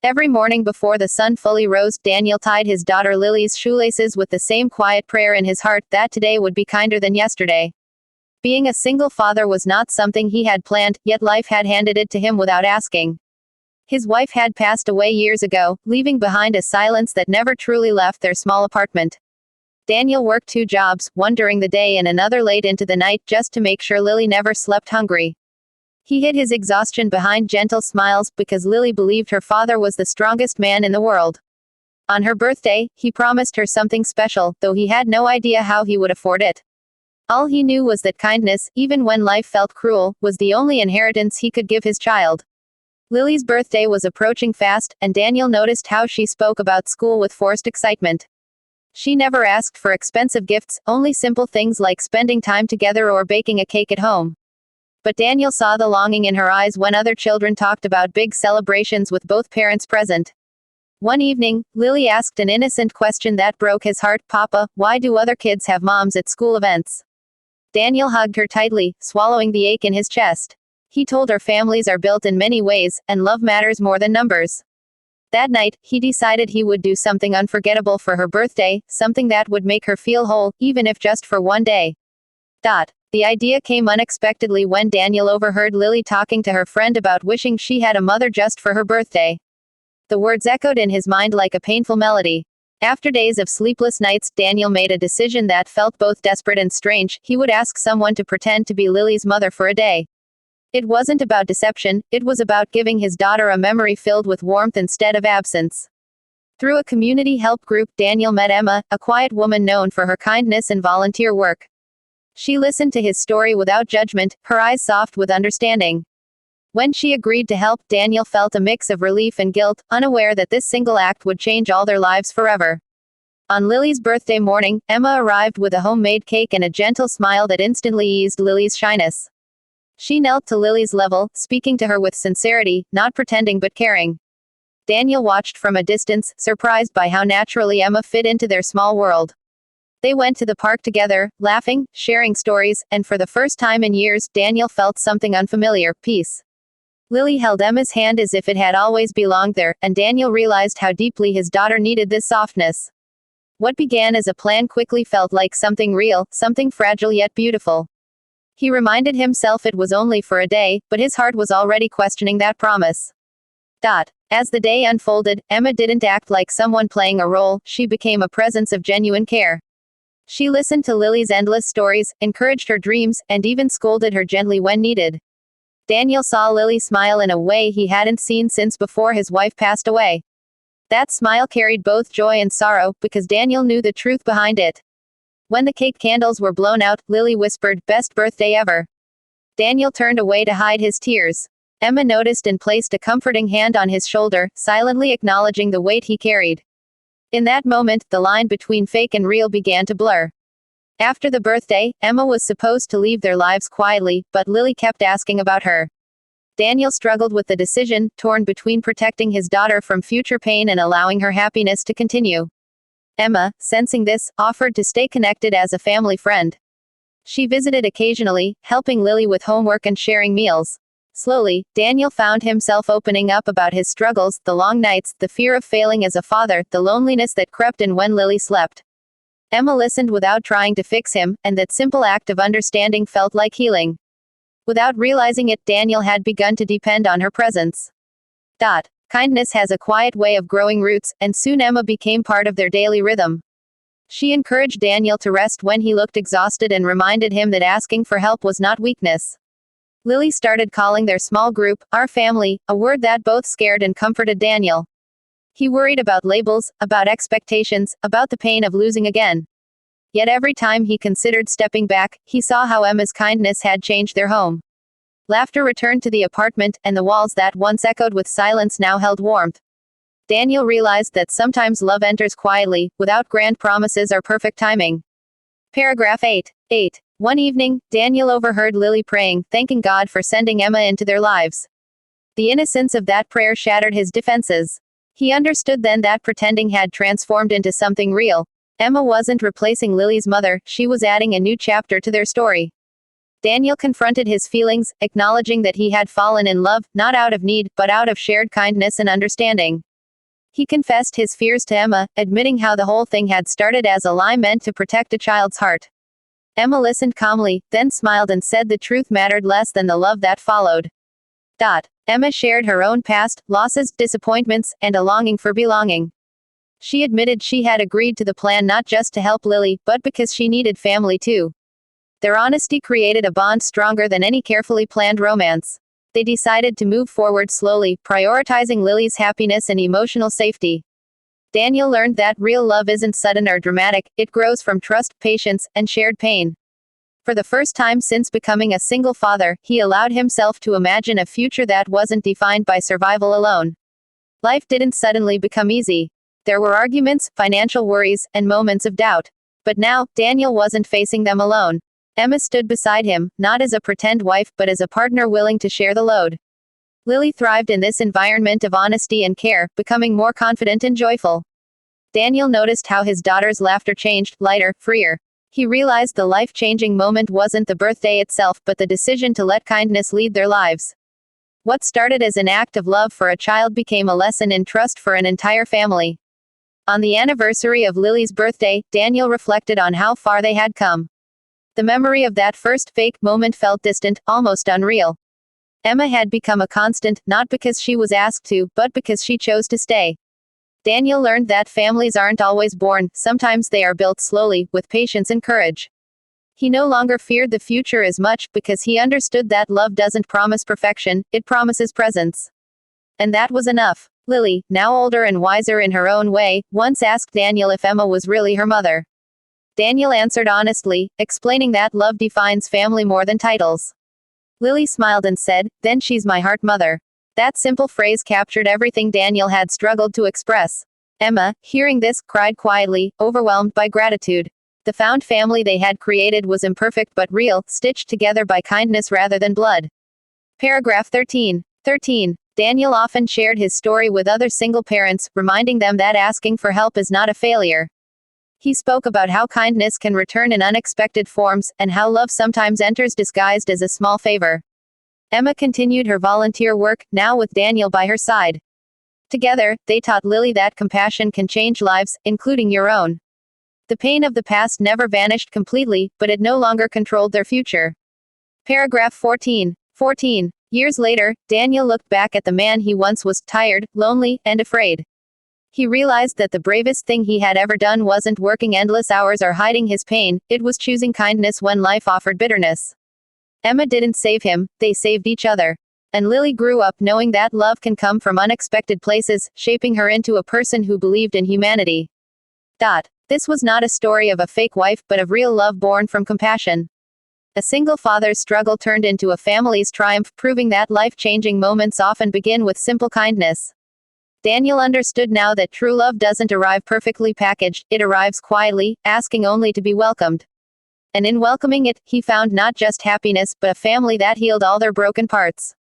Every morning before the sun fully rose, Daniel tied his daughter Lily's shoelaces with the same quiet prayer in his heart that today would be kinder than yesterday. Being a single father was not something he had planned, yet life had handed it to him without asking. His wife had passed away years ago, leaving behind a silence that never truly left their small apartment. Daniel worked 2 jobs, one during the day and another late into the night, just to make sure Lily never slept hungry. He hid his exhaustion behind gentle smiles, because Lily believed her father was the strongest man in the world. On her birthday, he promised her something special, though he had no idea how he would afford it. All he knew was that kindness, even when life felt cruel, was the only inheritance he could give his child. Lily's birthday was approaching fast, and Daniel noticed how she spoke about school with forced excitement. She never asked for expensive gifts, only simple things like spending time together or baking a cake at home. But Daniel saw the longing in her eyes when other children talked about big celebrations with both parents present. One evening, Lily asked an innocent question that broke his heart. "Papa, why do other kids have moms at school events?" Daniel hugged her tightly, swallowing the ache in his chest. He told her families are built in many ways, and love matters more than numbers. That night, he decided he would do something unforgettable for her birthday, something that would make her feel whole, even if just for one day. The idea came unexpectedly when Daniel overheard Lily talking to her friend about wishing she had a mother just for her birthday. The words echoed in his mind like a painful melody. After days of sleepless nights, Daniel made a decision that felt both desperate and strange. He would ask someone to pretend to be Lily's mother for a day. It wasn't about deception, it was about giving his daughter a memory filled with warmth instead of absence. Through a community help group, Daniel met Emma, a quiet woman known for her kindness and volunteer work. She listened to his story without judgment, her eyes soft with understanding. When she agreed to help, Daniel felt a mix of relief and guilt, unaware that this single act would change all their lives forever. On Lily's birthday morning, Emma arrived with a homemade cake and a gentle smile that instantly eased Lily's shyness. She knelt to Lily's level, speaking to her with sincerity, not pretending but caring. Daniel watched from a distance, surprised by how naturally Emma fit into their small world. They went to the park together, laughing, sharing stories, and for the first time in years, Daniel felt something unfamiliar: peace. Lily held Emma's hand as if it had always belonged there, and Daniel realized how deeply his daughter needed this softness. What began as a plan quickly felt like something real, something fragile yet beautiful. He reminded himself it was only for a day, but his heart was already questioning that promise. As the day unfolded, Emma didn't act like someone playing a role, she became a presence of genuine care. She listened to Lily's endless stories, encouraged her dreams, and even scolded her gently when needed. Daniel saw Lily smile in a way he hadn't seen since before his wife passed away. That smile carried both joy and sorrow, because Daniel knew the truth behind it. When the cake candles were blown out, Lily whispered, "Best birthday ever." Daniel turned away to hide his tears. Emma noticed and placed a comforting hand on his shoulder, silently acknowledging the weight he carried. In that moment, the line between fake and real began to blur. After the birthday, Emma was supposed to leave their lives quietly, but Lily kept asking about her. Daniel struggled with the decision, torn between protecting his daughter from future pain and allowing her happiness to continue. Emma, sensing this, offered to stay connected as a family friend. She visited occasionally, helping Lily with homework and sharing meals. Slowly, Daniel found himself opening up about his struggles, the long nights, the fear of failing as a father, the loneliness that crept in when Lily slept. Emma listened without trying to fix him, and that simple act of understanding felt like healing. Without realizing it, Daniel had begun to depend on her presence. Kindness has a quiet way of growing roots, and soon Emma became part of their daily rhythm. She encouraged Daniel to rest when he looked exhausted and reminded him that asking for help was not weakness. Lily started calling their small group, "our family," a word that both scared and comforted Daniel. He worried about labels, about expectations, about the pain of losing again. Yet every time he considered stepping back, he saw how Emma's kindness had changed their home. Laughter returned to the apartment, and the walls that once echoed with silence now held warmth. Daniel realized that sometimes love enters quietly, without grand promises or perfect timing. Paragraph 8. One evening, Daniel overheard Lily praying, thanking God for sending Emma into their lives. The innocence of that prayer shattered his defenses. He understood then that pretending had transformed into something real. Emma wasn't replacing Lily's mother, she was adding a new chapter to their story. Daniel confronted his feelings, acknowledging that he had fallen in love, not out of need, but out of shared kindness and understanding. He confessed his fears to Emma, admitting how the whole thing had started as a lie meant to protect a child's heart. Emma listened calmly, then smiled and said the truth mattered less than the love that followed. Emma shared her own past, losses, disappointments, and a longing for belonging. She admitted she had agreed to the plan not just to help Lily, but because she needed family too. Their honesty created a bond stronger than any carefully planned romance. They decided to move forward slowly, prioritizing Lily's happiness and emotional safety. Daniel learned that real love isn't sudden or dramatic, it grows from trust, patience, and shared pain. For the first time since becoming a single father, he allowed himself to imagine a future that wasn't defined by survival alone. Life didn't suddenly become easy. There were arguments, financial worries, and moments of doubt. But now, Daniel wasn't facing them alone. Emma stood beside him, not as a pretend wife, but as a partner willing to share the load. Lily thrived in this environment of honesty and care, becoming more confident and joyful. Daniel noticed how his daughter's laughter changed, lighter, freer. He realized the life-changing moment wasn't the birthday itself, but the decision to let kindness lead their lives. What started as an act of love for a child became a lesson in trust for an entire family. On the anniversary of Lily's birthday, Daniel reflected on how far they had come. The memory of that first fake moment felt distant, almost unreal. Emma had become a constant, not because she was asked to, but because she chose to stay. Daniel learned that families aren't always born, sometimes they are built slowly, with patience and courage. He no longer feared the future as much, because he understood that love doesn't promise perfection, it promises presence. And that was enough. Lily, now older and wiser in her own way, once asked Daniel if Emma was really her mother. Daniel answered honestly, explaining that love defines family more than titles. Lily smiled and said, "Then she's my heart mother." That simple phrase captured everything Daniel had struggled to express. Emma, hearing this, cried quietly, overwhelmed by gratitude. The found family they had created was imperfect but real, stitched together by kindness rather than blood. Paragraph 13. Daniel often shared his story with other single parents, reminding them that asking for help is not a failure. He spoke about how kindness can return in unexpected forms, and how love sometimes enters disguised as a small favor. Emma continued her volunteer work, now with Daniel by her side. Together, they taught Lily that compassion can change lives, including your own. The pain of the past never vanished completely, but it no longer controlled their future. Paragraph 14. Years later, Daniel looked back at the man he once was, tired, lonely, and afraid. He realized that the bravest thing he had ever done wasn't working endless hours or hiding his pain, it was choosing kindness when life offered bitterness. Emma didn't save him, they saved each other. And Lily grew up knowing that love can come from unexpected places, shaping her into a person who believed in humanity. This was not a story of a fake wife, but of real love born from compassion. A single father's struggle turned into a family's triumph, proving that life-changing moments often begin with simple kindness. Daniel understood now that true love doesn't arrive perfectly packaged, it arrives quietly, asking only to be welcomed. And in welcoming it, he found not just happiness, but a family that healed all their broken parts.